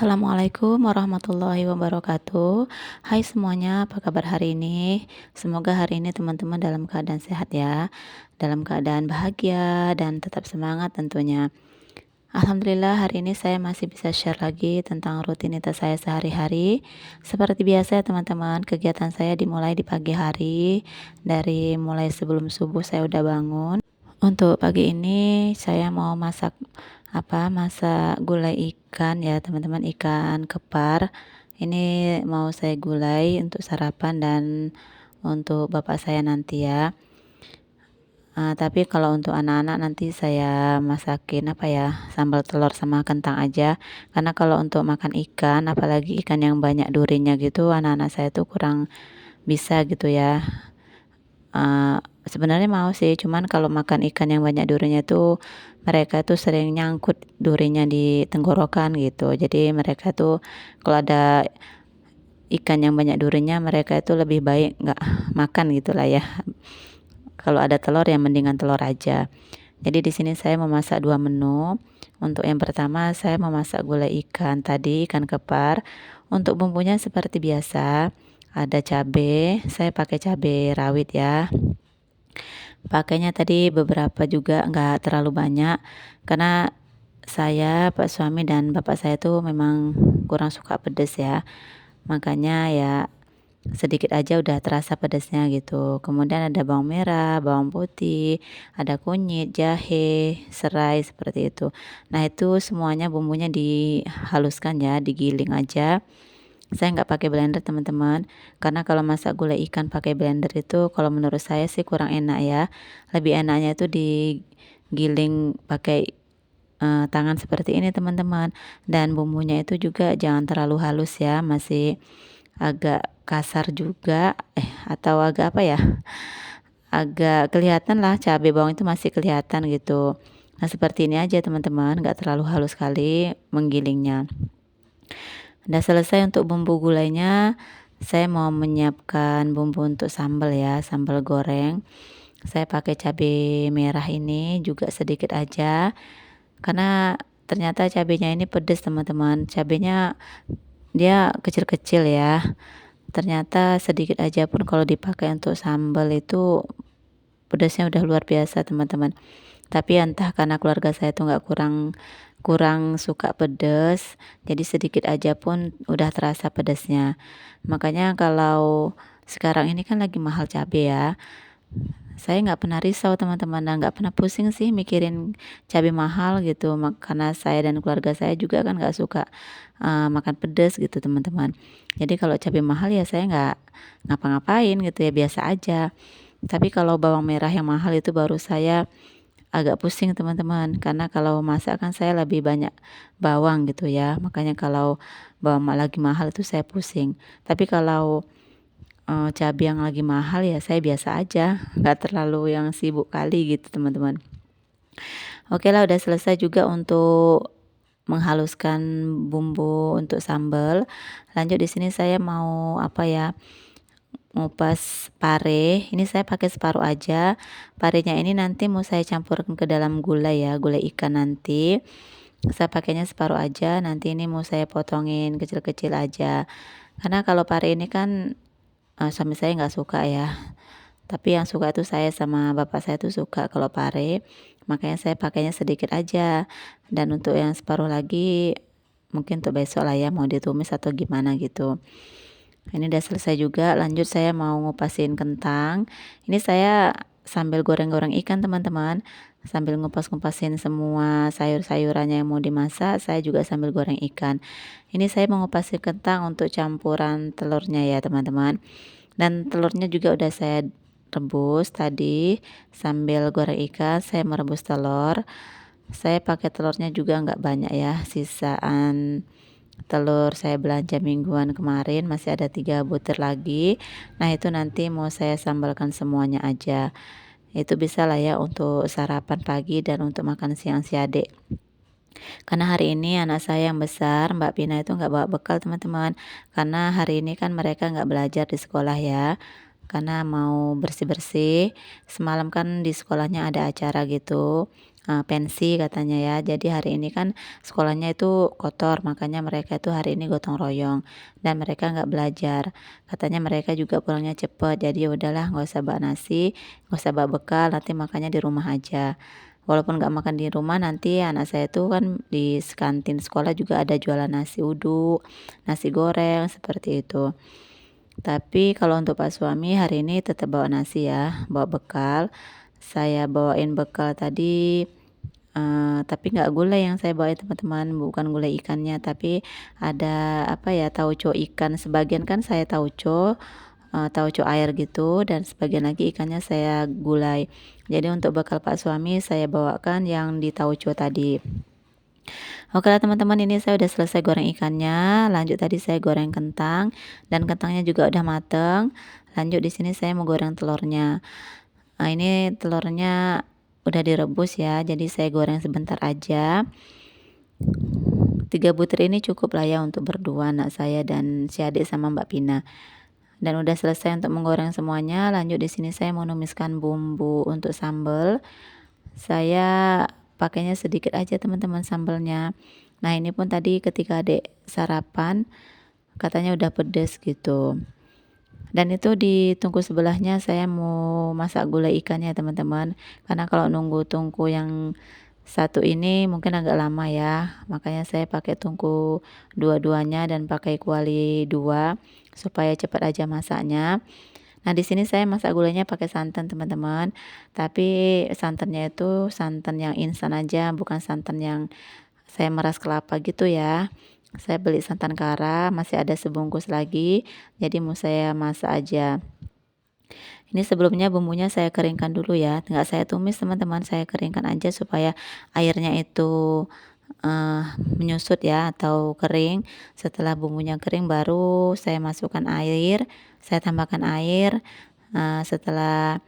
Assalamualaikum warahmatullahi wabarakatuh. Hai semuanya, apa kabar hari ini? Semoga hari ini teman-teman dalam keadaan sehat ya, dalam keadaan bahagia dan tetap semangat tentunya. Alhamdulillah hari ini saya masih bisa share lagi tentang rutinitas saya sehari-hari. Seperti biasa ya teman-teman, kegiatan saya dimulai di pagi hari. Dari mulai sebelum subuh saya udah bangun. Untuk pagi ini saya mau masak gulai ikan ya teman-teman, ikan kepar. Ini mau saya gulai untuk sarapan dan untuk bapak saya nanti ya. Tapi kalau untuk anak-anak nanti saya masakin sambal telur sama kentang aja. Karena kalau untuk makan ikan, apalagi ikan yang banyak durinya gitu, anak-anak saya tuh kurang bisa gitu ya. Sebenarnya mau sih, cuman kalau makan ikan yang banyak durinya tuh mereka tuh sering nyangkut durinya di tenggorokan gitu. Jadi mereka tuh kalau ada ikan yang banyak durinya mereka itu lebih baik nggak makan gitulah ya. Kalau ada telur ya mendingan telur aja. Jadi di sini saya memasak dua menu. Untuk yang pertama saya memasak gulai ikan tadi, ikan kepar. Untuk bumbunya seperti biasa, ada cabe, saya pakai cabe rawit ya. Pakainya tadi beberapa juga, nggak terlalu banyak, karena saya, Pak suami dan bapak saya tuh memang kurang suka pedes ya. Makanya ya sedikit aja udah terasa pedasnya gitu. Kemudian ada bawang merah, bawang putih, ada kunyit, jahe, serai seperti itu. Nah, itu semuanya bumbunya dihaluskan ya, digiling aja. Saya nggak pakai blender teman-teman, karena kalau masak gulai ikan pakai blender itu kalau menurut saya sih kurang enak ya. Lebih enaknya itu digiling pakai tangan seperti ini teman-teman. Dan bumbunya itu juga jangan terlalu halus ya, masih agak kasar juga, atau agak agak kelihatan lah, cabai bawang itu masih kelihatan gitu. Nah seperti ini aja teman-teman, nggak terlalu halus sekali menggilingnya. Udah selesai untuk bumbu gulainya, saya mau menyiapkan bumbu untuk sambal ya, sambal goreng. Saya pakai cabai merah ini juga sedikit aja, karena ternyata cabenya ini pedes teman-teman. Cabenya dia kecil-kecil ya. Ternyata sedikit aja pun kalau dipakai untuk sambal itu pedasnya udah luar biasa teman-teman. Tapi entah karena keluarga saya tuh nggak kurang kurang suka pedas, jadi sedikit aja pun udah terasa pedasnya. Makanya kalau sekarang ini kan lagi mahal cabai ya, saya nggak pernah risau teman-teman, dan nggak pernah pusing sih mikirin cabai mahal gitu. Karena saya dan keluarga saya juga kan nggak suka makan pedas gitu teman-teman. Jadi kalau cabai mahal ya saya nggak ngapa-ngapain gitu ya, biasa aja. Tapi kalau bawang merah yang mahal itu baru saya agak pusing teman-teman, karena kalau masak kan saya lebih banyak bawang gitu ya, makanya kalau bawang lagi mahal itu saya pusing. Tapi kalau cabai yang lagi mahal ya saya biasa aja, nggak terlalu yang sibuk kali gitu teman-teman. Oke lah, udah selesai juga untuk menghaluskan bumbu untuk sambal. Lanjut di sini saya mau ngupas pare. Ini saya pakai separuh aja. Parenya ini nanti mau saya campurkan ke dalam gulai ya, gulai ikan nanti. Saya pakainya separuh aja. Nanti ini mau saya potongin kecil-kecil aja. Karena kalau pare ini kan suami saya nggak suka ya. Tapi yang suka itu saya sama bapak saya tuh suka kalau pare. Makanya saya pakainya sedikit aja. Dan untuk yang separuh lagi mungkin untuk besok lah ya, mau ditumis atau gimana gitu. Ini udah selesai juga. Lanjut saya mau ngupasin kentang. Ini saya sambil goreng-goreng ikan teman-teman, sambil ngupas-ngupasin semua sayur-sayurannya yang mau dimasak, saya juga sambil goreng ikan. Ini saya mau ngupasin kentang untuk campuran telurnya ya teman-teman. Dan telurnya juga udah saya rebus tadi. Sambil goreng ikan saya merebus telur. Saya pakai telurnya juga nggak banyak ya, sisaan telur saya belanja mingguan kemarin masih ada 3 butir lagi. Nah itu nanti mau saya sambalkan semuanya aja. Itu bisa lah ya untuk sarapan pagi dan untuk makan siang si adik. Karena hari ini anak saya yang besar, Mbak Pina itu nggak bawa bekal teman-teman. Karena hari ini kan mereka nggak belajar di sekolah ya. Karena mau bersih-bersih. Semalam kan di sekolahnya ada acara gitu. pensi katanya ya. Jadi hari ini kan sekolahnya itu kotor, makanya mereka itu hari ini gotong royong dan mereka nggak belajar. Katanya mereka juga pulangnya cepet, jadi ya udahlah nggak usah bawa nasi, nggak usah bawa bekal, nanti makannya di rumah aja. Walaupun nggak makan di rumah, nanti anak saya itu kan di kantin sekolah juga ada jualan nasi uduk, nasi goreng, seperti itu. Tapi kalau untuk Pak suami hari ini tetap bawa nasi ya, bawa bekal. Saya bawain bekal tadi, tapi nggak gulai yang saya bawain teman-teman, bukan gulai ikannya, tapi ada apa ya, tauco ikan. Sebagian kan saya tauco, tauco air gitu, dan sebagian lagi ikannya saya gulai. Jadi untuk bekal Pak suami saya bawakan yang di tauco tadi. Oke lah teman-teman, ini saya udah selesai goreng ikannya. Lanjut tadi saya goreng kentang dan kentangnya juga udah mateng. Lanjut di sini saya mau goreng telurnya. Nah, ini telurnya udah direbus ya. Jadi saya goreng sebentar aja. 3 butir ini cukup lah ya untuk berdua, anak saya dan si adik sama Mbak Pina. Dan udah selesai untuk menggoreng semuanya. Lanjut di sini saya mau numiskan bumbu untuk sambal. Saya pakainya sedikit aja teman-teman sambalnya. Nah, ini pun tadi ketika adik sarapan katanya udah pedes gitu. Dan itu di tungku sebelahnya saya mau masak gulai ikannya teman-teman. Karena kalau nunggu tungku yang satu ini mungkin agak lama ya. Makanya saya pakai tungku dua-duanya dan pakai kuali 2 supaya cepat aja masaknya. Nah, di sini saya masak gulanya pakai santan teman-teman. Tapi santannya itu santan yang instan aja, bukan santan yang saya meras kelapa gitu ya. Saya beli santan kara, masih ada sebungkus lagi. Jadi mau saya masak aja. Ini sebelumnya bumbunya saya keringkan dulu ya. Nggak saya tumis teman-teman, saya keringkan aja supaya airnya itu menyusut ya atau kering. Setelah bumbunya kering baru saya masukkan air, saya tambahkan air. Setelah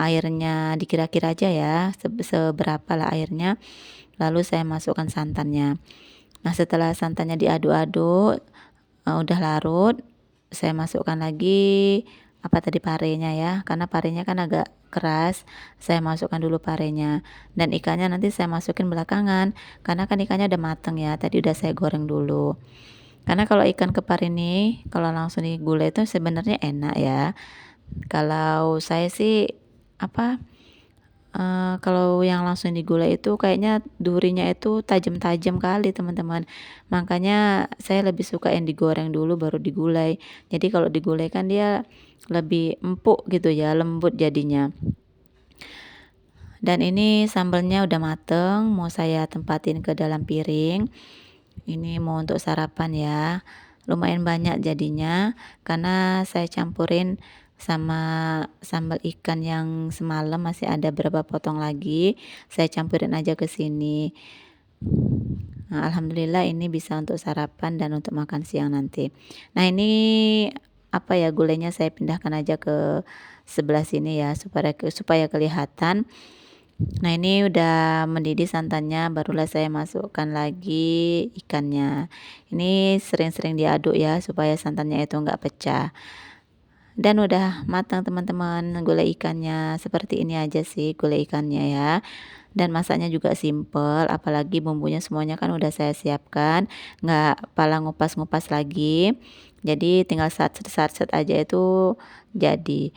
airnya dikira-kira aja ya, seberapa lah airnya. Lalu saya masukkan santannya. Nah, setelah santannya diaduk-aduk, udah larut, saya masukkan lagi apa tadi, parenya ya, karena parenya kan agak keras. Saya masukkan dulu parenya dan ikannya nanti saya masukin belakangan karena kan ikannya udah mateng ya, tadi udah saya goreng dulu. Karena kalau ikan kepar ini kalau langsung digulai itu sebenarnya enak ya. Kalau saya sih apa, kalau yang langsung digulai itu kayaknya durinya itu tajam-tajam kali teman-teman. Makanya saya lebih suka yang digoreng dulu baru digulai. Jadi kalau digulai kan dia lebih empuk gitu ya, lembut jadinya. Dan ini sambalnya udah mateng, mau saya tempatin ke dalam piring. Ini mau untuk sarapan ya. Lumayan banyak jadinya karena saya campurin sama sambal ikan yang semalam masih ada berapa potong lagi. Saya campurin aja ke sini. Nah, alhamdulillah ini bisa untuk sarapan dan untuk makan siang nanti. Nah, ini apa ya, gulainya saya pindahkan aja ke sebelah sini ya supaya kelihatan. Nah, ini udah mendidih santannya, barulah saya masukkan lagi ikannya. Ini sering-sering diaduk ya supaya santannya itu enggak pecah. Dan udah matang teman-teman gulai ikannya. Seperti ini aja sih gulai ikannya ya. Dan masaknya juga simple, apalagi bumbunya semuanya kan udah saya siapkan, nggak pala ngupas-ngupas lagi. Jadi tinggal satset aja itu jadi.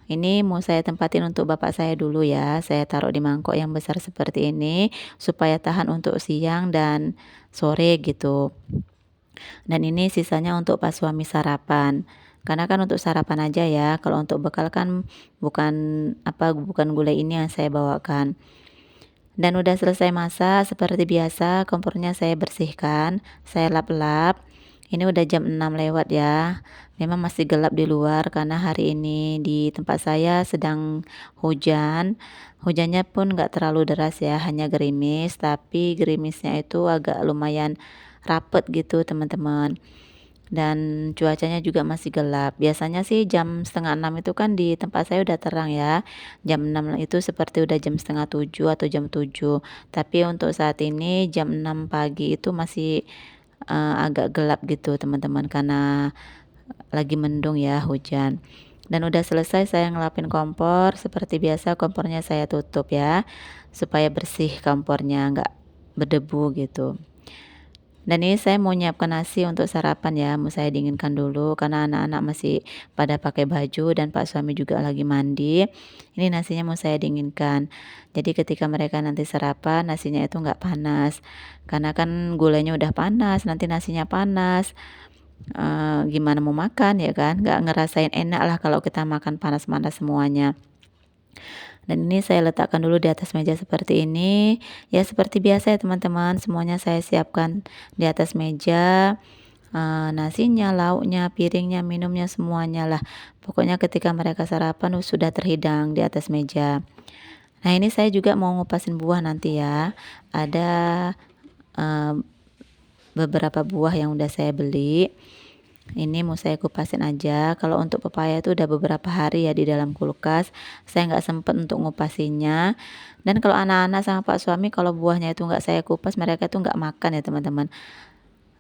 Ini mau saya tempatin untuk bapak saya dulu ya. Saya taruh di mangkok yang besar seperti ini supaya tahan untuk siang dan sore gitu. Dan ini sisanya untuk pas suami sarapan. Karena kan untuk sarapan aja ya. Kalau untuk bekal kan bukan bukan gulai ini yang saya bawakan. Dan udah selesai masak seperti biasa, kompornya saya bersihkan, saya lap-lap. Ini udah jam 6 lewat ya. Memang masih gelap di luar karena hari ini di tempat saya sedang hujan. Hujannya pun nggak terlalu deras ya, hanya gerimis, tapi gerimisnya itu agak lumayan rapet gitu teman-teman. Dan cuacanya juga masih gelap. Biasanya sih jam setengah 6 itu kan di tempat saya udah terang ya. Jam 6 itu seperti udah jam setengah 7 atau jam 7. Tapi untuk saat ini jam 6 pagi itu masih agak gelap gitu teman-teman karena lagi mendung ya, hujan. Dan udah selesai saya ngelapin kompor, seperti biasa kompornya saya tutup ya, supaya bersih kompornya, nggak berdebu gitu. Dan ini saya mau nyiapkan nasi untuk sarapan ya, mau saya dinginkan dulu karena anak-anak masih pada pakai baju dan Pak suami juga lagi mandi. Ini nasinya mau saya dinginkan. Jadi ketika mereka nanti sarapan, nasinya itu nggak panas. Karena kan gulanya udah panas, nanti nasinya panas. Gimana mau makan ya kan? Nggak ngerasain enak lah kalau kita makan panas-panas semuanya. Dan ini saya letakkan dulu di atas meja seperti ini. Ya seperti biasa ya teman-teman, semuanya saya siapkan di atas meja. Nasinya, lauknya, piringnya, minumnya semuanya lah. Pokoknya ketika mereka sarapan sudah terhidang di atas meja. Nah ini saya juga mau ngupasin buah nanti ya. Ada uh, beberapa buah yang udah saya beli. Ini mau saya kupasin aja. Kalau untuk pepaya itu udah beberapa hari ya di dalam kulkas. Saya nggak sempet untuk ngupasinnya. Dan kalau anak-anak sama Pak suami, kalau buahnya itu nggak saya kupas, mereka itu nggak makan ya teman-teman.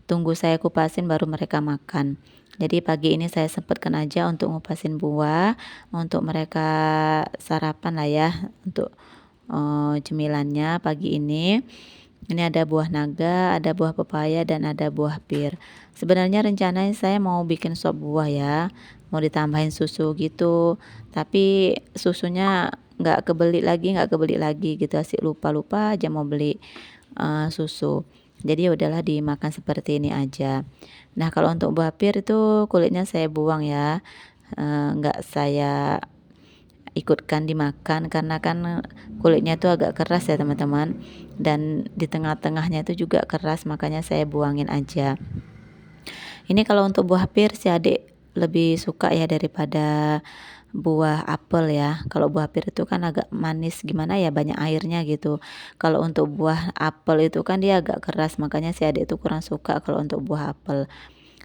Tunggu saya kupasin baru mereka makan. Jadi pagi ini saya sempatkan aja untuk ngupasin buah untuk mereka sarapan lah ya, untuk cemilannya pagi ini. Ini ada buah naga, ada buah pepaya, dan ada buah pir. Sebenarnya rencananya saya mau bikin sop buah ya, mau ditambahin susu gitu. Tapi susunya nggak kebeli lagi gitu, asik lupa-lupa aja mau beli susu. Jadi ya udahlah dimakan seperti ini aja. Nah kalau untuk buah pir itu kulitnya saya buang ya, nggak saya ikutkan dimakan karena kan kulitnya itu agak keras ya teman-teman, dan di tengah-tengahnya itu juga keras, makanya saya buangin aja. Ini kalau untuk buah pir si adik lebih suka ya daripada buah apel ya. Kalau buah pir itu kan agak manis gimana ya, banyak airnya gitu. Kalau untuk buah apel itu kan dia agak keras, makanya si adik itu kurang suka kalau untuk buah apel.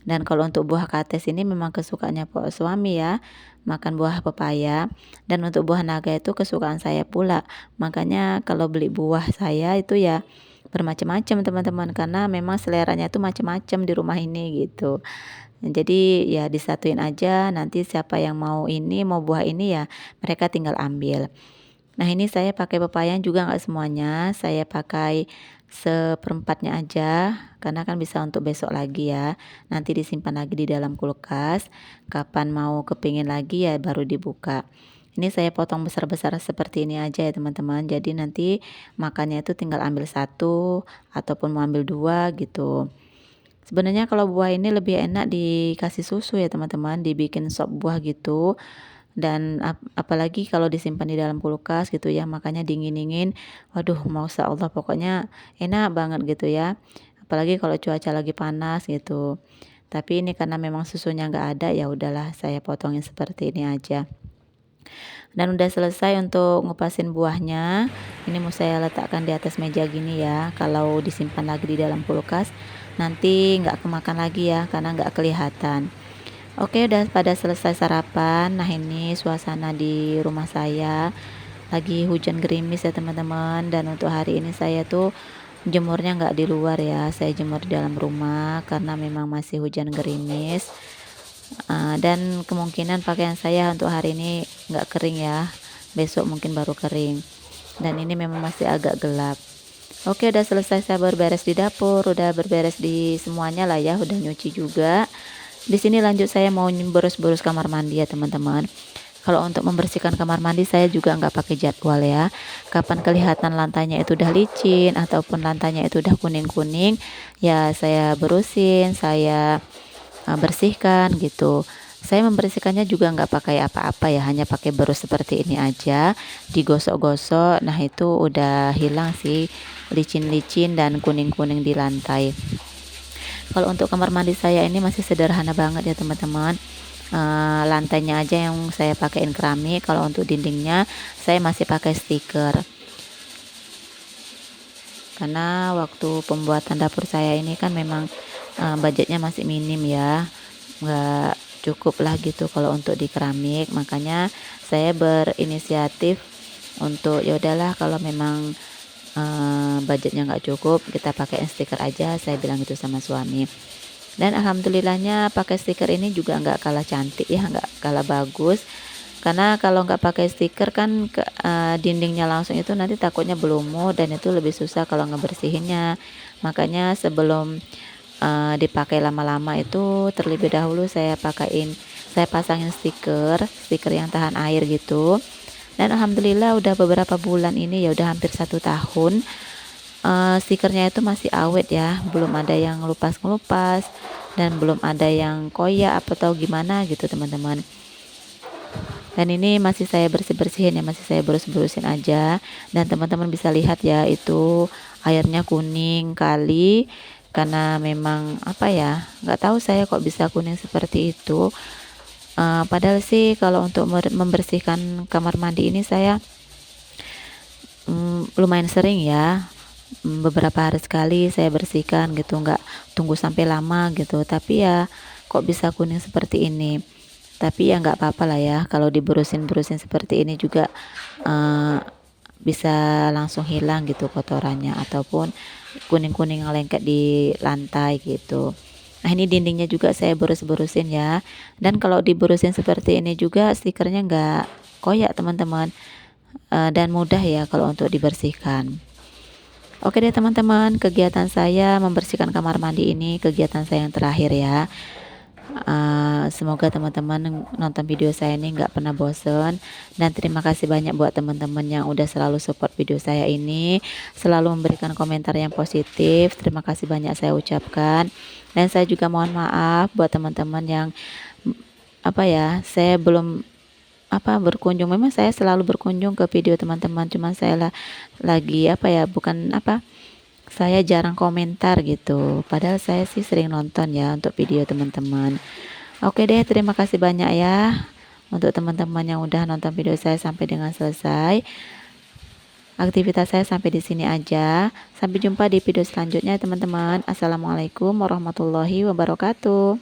Dan kalau untuk buah kates ini memang kesukaannya Pak suami ya, makan buah pepaya. Dan untuk buah naga itu kesukaan saya pula. Makanya kalau beli buah saya itu ya bermacam-macam teman-teman, karena memang seleranya itu macam-macam di rumah ini gitu. Jadi ya disatuin aja, nanti siapa yang mau ini, mau buah ini ya mereka tinggal ambil. Nah ini saya pakai pepaya juga nggak semuanya, saya pakai seperempatnya aja karena kan bisa untuk besok lagi ya. Nanti disimpan lagi di dalam kulkas, kapan mau kepingin lagi ya baru dibuka. Ini saya potong besar-besar seperti ini aja ya teman-teman. Jadi nanti makannya itu tinggal ambil satu ataupun mau ambil dua gitu. Sebenarnya kalau buah ini lebih enak dikasih susu ya teman-teman, dibikin sop buah gitu. Dan apalagi kalau disimpan di dalam kulkas gitu ya, makanya dingin-dingin. Waduh, Masya Allah pokoknya enak banget gitu ya. Apalagi kalau cuaca lagi panas gitu. Tapi ini karena memang susunya nggak ada, ya udahlah saya potongin seperti ini aja. Dan udah selesai untuk ngupasin buahnya. Ini mau saya letakkan di atas meja gini ya. Kalau disimpan lagi di dalam kulkas nanti nggak kemakan lagi ya, karena nggak kelihatan. Oke, udah pada selesai sarapan. Nah ini suasana di rumah saya lagi hujan gerimis ya teman-teman. Dan untuk hari ini saya tuh jemurnya nggak di luar ya, saya jemur di dalam rumah karena memang masih hujan gerimis. Dan kemungkinan pakaian saya untuk hari ini nggak kering ya, besok mungkin baru kering. Dan ini memang masih agak gelap. Oke, udah selesai saya berberes di dapur, udah berberes di semuanya lah ya, udah nyuci juga. Di sini lanjut saya mau boros-boros kamar mandi ya teman-teman. Kalau untuk membersihkan kamar mandi saya juga nggak pakai jadwal ya. Kapan kelihatan lantainya itu udah licin ataupun lantainya itu udah kuning-kuning, ya saya berusin, saya bersihkan gitu. Saya membersihkannya juga nggak pakai apa-apa ya, hanya pakai berus seperti ini aja, digosok-gosok. Nah itu udah hilang sih licin-licin dan kuning-kuning di lantai. Kalau untuk kamar mandi saya ini masih sederhana banget ya teman-teman. Lantainya aja yang saya pakaiin keramik. Kalau untuk dindingnya saya masih pakai stiker. Karena waktu pembuatan dapur saya ini kan memang budgetnya masih minim ya, nggak cukup lah gitu kalau untuk di keramik. Makanya saya berinisiatif untuk ya udahlah kalau memang budgetnya nggak cukup kita pakai stiker aja, saya bilang gitu sama suami. Dan alhamdulillahnya pakai stiker ini juga nggak kalah cantik ya, nggak kalah bagus. Karena kalau nggak pakai stiker kan dindingnya langsung itu nanti takutnya berlumut dan itu lebih susah kalau ngebersihinnya. Makanya sebelum dipakai lama-lama itu terlebih dahulu saya pasangin stiker yang tahan air gitu. Dan alhamdulillah udah beberapa bulan ini, ya udah hampir 1 tahun, stikernya itu masih awet ya, belum ada yang ngelupas-ngelupas dan belum ada yang koyak atau gimana gitu teman-teman. Dan ini masih saya bersih-bersihin ya, masih saya berus-berusin aja. Dan teman-teman bisa lihat ya, itu airnya kuning kali, karena memang apa ya, nggak tahu saya kok bisa kuning seperti itu. Padahal sih kalau untuk membersihkan kamar mandi ini saya lumayan sering ya, beberapa hari sekali saya bersihkan gitu, nggak tunggu sampai lama gitu. Tapi ya kok bisa kuning seperti ini. Tapi ya nggak apa-apa lah ya, kalau diberusin-berusin seperti ini juga bisa langsung hilang gitu kotorannya ataupun kuning-kuning yang lengket di lantai gitu. Nah, ini dindingnya juga saya berus-berusin ya. Dan kalau diberusin seperti ini juga stikernya nggak koyak teman-teman. Dan mudah ya kalau untuk dibersihkan. Oke deh teman-teman, kegiatan saya membersihkan kamar mandi ini kegiatan saya yang terakhir ya. Semoga teman-teman nonton video saya ini nggak pernah bosen, dan terima kasih banyak buat teman-teman yang udah selalu support video saya ini, selalu memberikan komentar yang positif. Terima kasih banyak saya ucapkan. Dan saya juga mohon maaf buat teman-teman yang apa ya, saya belum berkunjung. Memang saya selalu berkunjung ke video teman-teman, cuman saya lagi bukan saya jarang komentar gitu. Padahal saya sih sering nonton ya untuk video teman-teman. Oke deh, terima kasih banyak ya untuk teman-teman yang udah nonton video saya sampai dengan selesai. Aktivitas saya sampai di sini aja. Sampai jumpa di video selanjutnya teman-teman. Assalamualaikum warahmatullahi wabarakatuh.